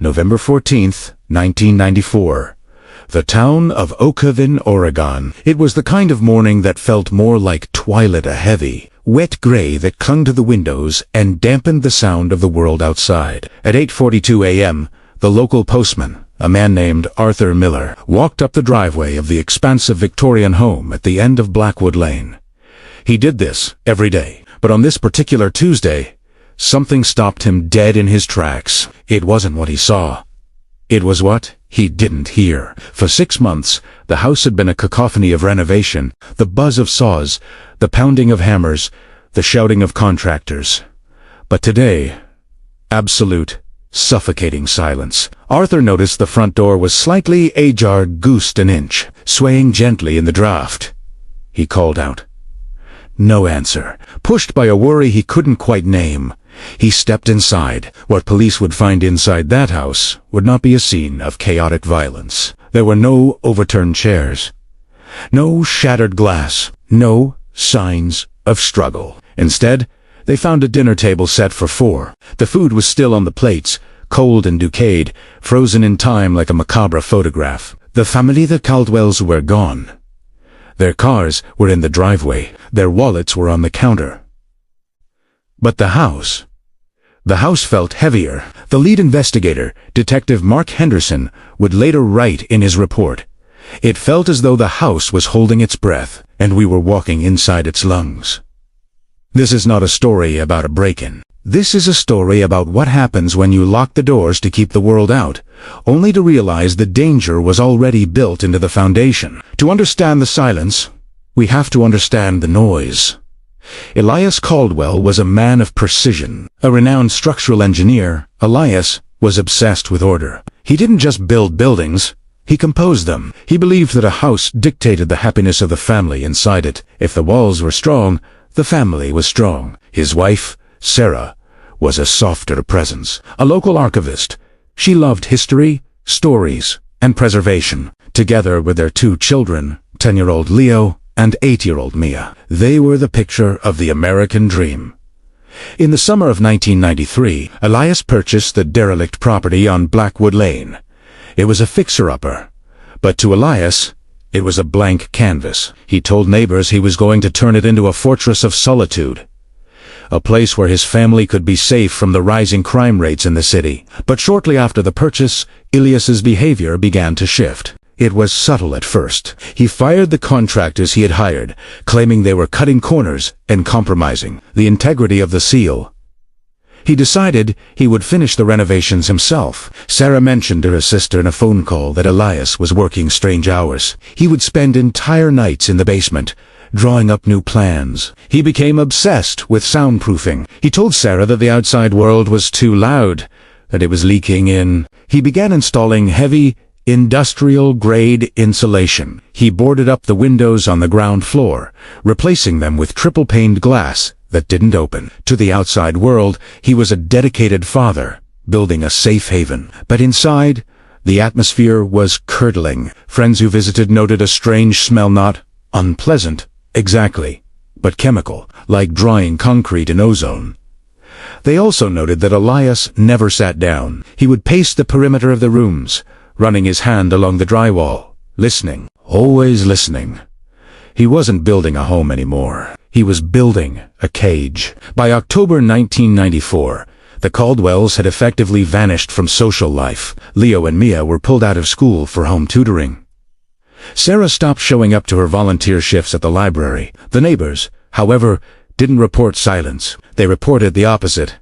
November 14th, 1994. The town of Okavin, Oregon. It was the kind of morning that felt more like twilight, a heavy, wet gray that clung to the windows and dampened the sound of the world outside. At 8:42 a.m., the local postman, a man named Arthur Miller, walked up the driveway of the expansive Victorian home at the end of Blackwood Lane. He did this every day, but on this particular Tuesday, something stopped him dead in his tracks. It wasn't what he saw. It was what he didn't hear. For 6 months, the house had been a cacophony of renovation, the buzz of saws, the pounding of hammers, the shouting of contractors. But today, absolute, suffocating silence. Arthur noticed the front door was slightly ajar, goosed an inch, swaying gently in the draft. He called out. No answer. Pushed by a worry he couldn't quite name, he stepped inside. What police would find inside that house would not be a scene of chaotic violence. There were no overturned chairs, no shattered glass, no signs of struggle. Instead, they found a dinner table set for 4. The food was still on the plates, cold and decayed, frozen in time like a macabre photograph. The family, the Caldwells, were gone. Their cars were in the driveway. Their wallets were on the counter. But the house felt heavier. The lead investigator, Detective Mark Henderson, would later write in his report, "It felt as though the house was holding its breath, and we were walking inside its lungs." This is not a story about a break-in. This is a story about what happens when you lock the doors to keep the world out, only to realize the danger was already built into the foundation. To understand the silence, we have to understand the noise. Elias Caldwell was a man of precision. A renowned structural engineer, Elias was obsessed with order. He didn't just build buildings, he composed them. He believed that a house dictated the happiness of the family inside it. If the walls were strong, the family was strong. His wife, Sarah, was a softer presence, a local archivist. She loved history, stories, and preservation. Together with their 2 children, 10-year-old Leo and 8-year-old Mia, they were the picture of the American dream. In the summer of 1993, Elias purchased the derelict property on Blackwood Lane. It was a fixer-upper, but to Elias, it was a blank canvas. He told neighbors he was going to turn it into a fortress of solitude, a place where his family could be safe from the rising crime rates in the city. But shortly after the purchase, Elias's behavior began to shift. It was subtle at first. He fired the contractors he had hired, claiming they were cutting corners and compromising the integrity of the seal. He decided he would finish the renovations himself. Sarah mentioned to her sister in a phone call that Elias was working strange hours. He would spend entire nights in the basement, drawing up new plans. He became obsessed with soundproofing. He told Sarah that the outside world was too loud, that it was leaking in. He began installing heavy, industrial-grade insulation. He boarded up the windows on the ground floor, replacing them with triple-paned glass that didn't open. To the outside world, he was a dedicated father, building a safe haven. But inside, the atmosphere was curdling. Friends who visited noted a strange smell, not unpleasant, exactly, but chemical, like drying concrete in ozone. They also noted that Elias never sat down. He would pace the perimeter of the rooms, running his hand along the drywall, listening, always listening. He wasn't building a home anymore. He was building a cage. By October 1994, the Caldwells had effectively vanished from social life. Leo and Mia were pulled out of school for home tutoring. Sarah stopped showing up to her volunteer shifts at the library. The neighbors, however, didn't report silence. They reported the opposite.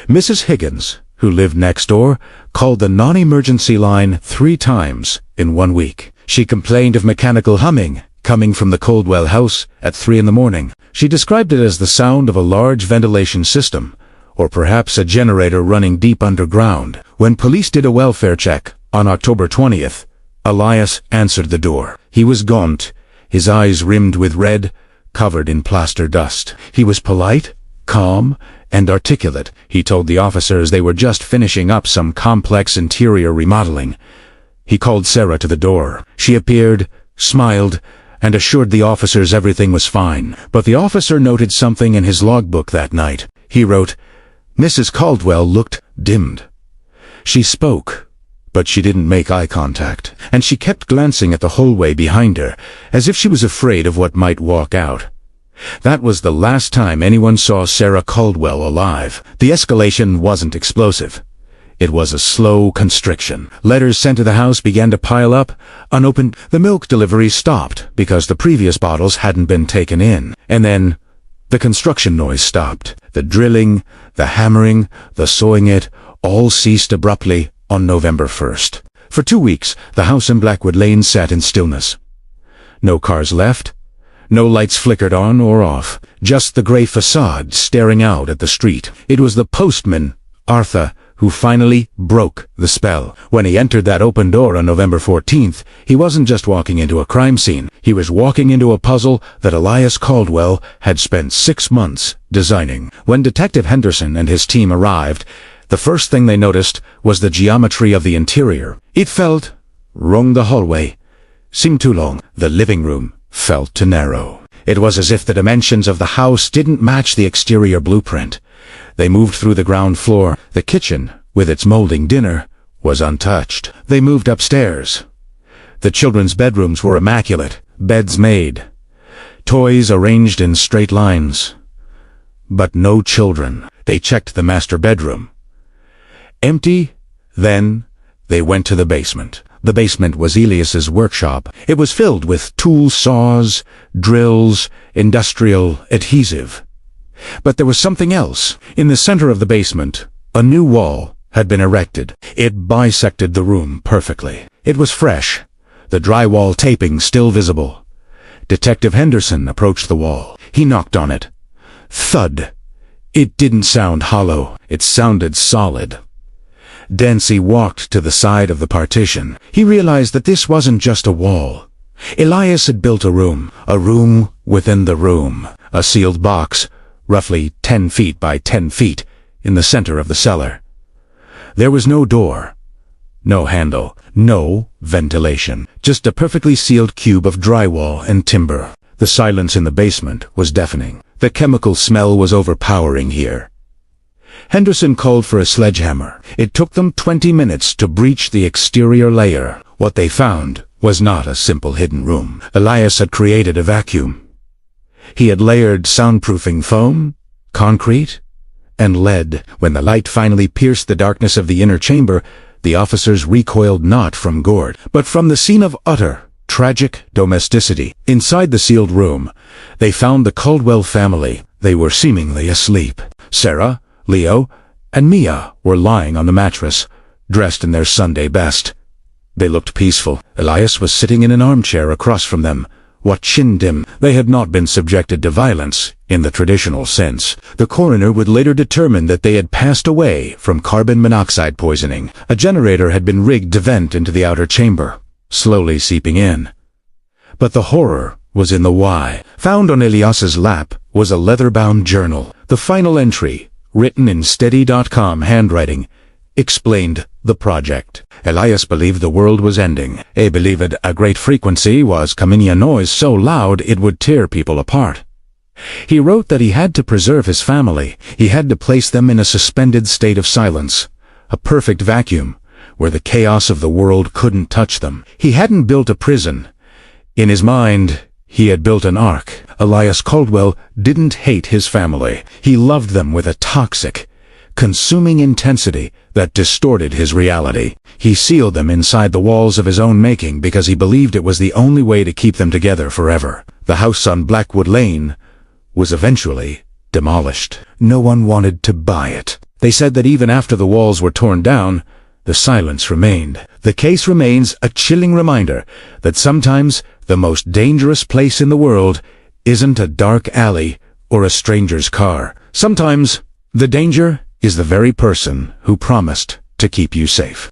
Mrs. Higgins, who lived next door, called the non-emergency line 3 times in 1 week. She complained of mechanical humming coming from the Caldwell house at 3 in the morning. She described it as the sound of a large ventilation system, or perhaps a generator running deep underground. When police did a welfare check on October 20th, Elias answered the door. He was gaunt, his eyes rimmed with red, covered in plaster dust. He was polite, calm, and articulate. He told the officers they were just finishing up some complex interior remodeling. He called Sarah to the door. She appeared, smiled, and assured the officers everything was fine. But the officer noted something in his logbook that night. He wrote, "Mrs. Caldwell looked dimmed. She spoke, but she didn't make eye contact, and she kept glancing at the hallway behind her, as if she was afraid of what might walk out. That was the last time anyone saw Sarah Caldwell alive. The escalation wasn't explosive. It was a slow constriction. Letters sent to the house began to pile up, unopened. The milk delivery stopped because the previous bottles hadn't been taken in. And then the construction noise stopped. The drilling, the hammering, the sawing it, all ceased abruptly on November 1st. For 2 weeks, the house in Blackwood Lane sat in stillness. No cars left. No lights flickered on or off. Just the gray facade staring out at the street. It was the postman, Arthur, who finally broke the spell. When he entered that open door on November 14th, he wasn't just walking into a crime scene. He was walking into a puzzle that Elias Caldwell had spent 6 months designing. When Detective Henderson and his team arrived, the first thing they noticed was the geometry of the interior. It felt wrong. The hallway seemed too long. The living room felt too narrow. It was as if the dimensions of the house didn't match the exterior blueprint. They moved through the ground floor. The kitchen, with its molding dinner, was untouched. They moved upstairs. The children's bedrooms were immaculate, beds made, toys arranged in straight lines. But no children. They checked the master bedroom. Empty. Then they went to the basement. The basement was Elias's workshop. It was filled with tool saws, drills, industrial adhesive. But there was something else. In the center of the basement, a new wall had been erected. It bisected the room perfectly. It was fresh, the drywall taping still visible. Detective Henderson approached the wall. He knocked on it. Thud. It didn't sound hollow. It sounded solid. Dancy walked to the side of the partition. He realized that this wasn't just a wall. Elias had built a room within the room, a sealed box, roughly 10 feet by 10 feet, in the center of the cellar. There was no door, no handle, no ventilation, just a perfectly sealed cube of drywall and timber. The silence in the basement was deafening. The chemical smell was overpowering here. Henderson called for a sledgehammer. It took them 20 minutes to breach the exterior layer. What they found was not a simple hidden room. Elias had created a vacuum. He had layered soundproofing foam, concrete, and lead. When the light finally pierced the darkness of the inner chamber, the officers recoiled not from Gord, but from the scene of utter, tragic domesticity. Inside the sealed room, they found the Caldwell family. They were seemingly asleep. Sarah, Leo, and Mia were lying on the mattress, dressed in their Sunday best. They looked peaceful. Elias was sitting in an armchair across from them, watching them. They had not been subjected to violence in the traditional sense. The coroner would later determine that they had passed away from carbon monoxide poisoning. A generator had been rigged to vent into the outer chamber, slowly seeping in. But the horror was in the why. Found on Elias's lap was a leather-bound journal. The final entry, written in steady.com handwriting, explained the project. Elias believed the world was ending. He believed a great frequency was coming, a noise so loud it would tear people apart. He wrote that he had to preserve his family. He had to place them in a suspended state of silence, a perfect vacuum, where the chaos of the world couldn't touch them. He hadn't built a prison. In his mind, he had built an ark. Elias Caldwell didn't hate his family. He loved them with a toxic, consuming intensity that distorted his reality. He sealed them inside the walls of his own making because he believed it was the only way to keep them together forever. The house on Blackwood Lane was eventually demolished. No one wanted to buy it. They said that even after the walls were torn down, the silence remained. The case remains a chilling reminder that sometimes the most dangerous place in the world isn't a dark alley or a stranger's car. Sometimes the danger is the very person who promised to keep you safe.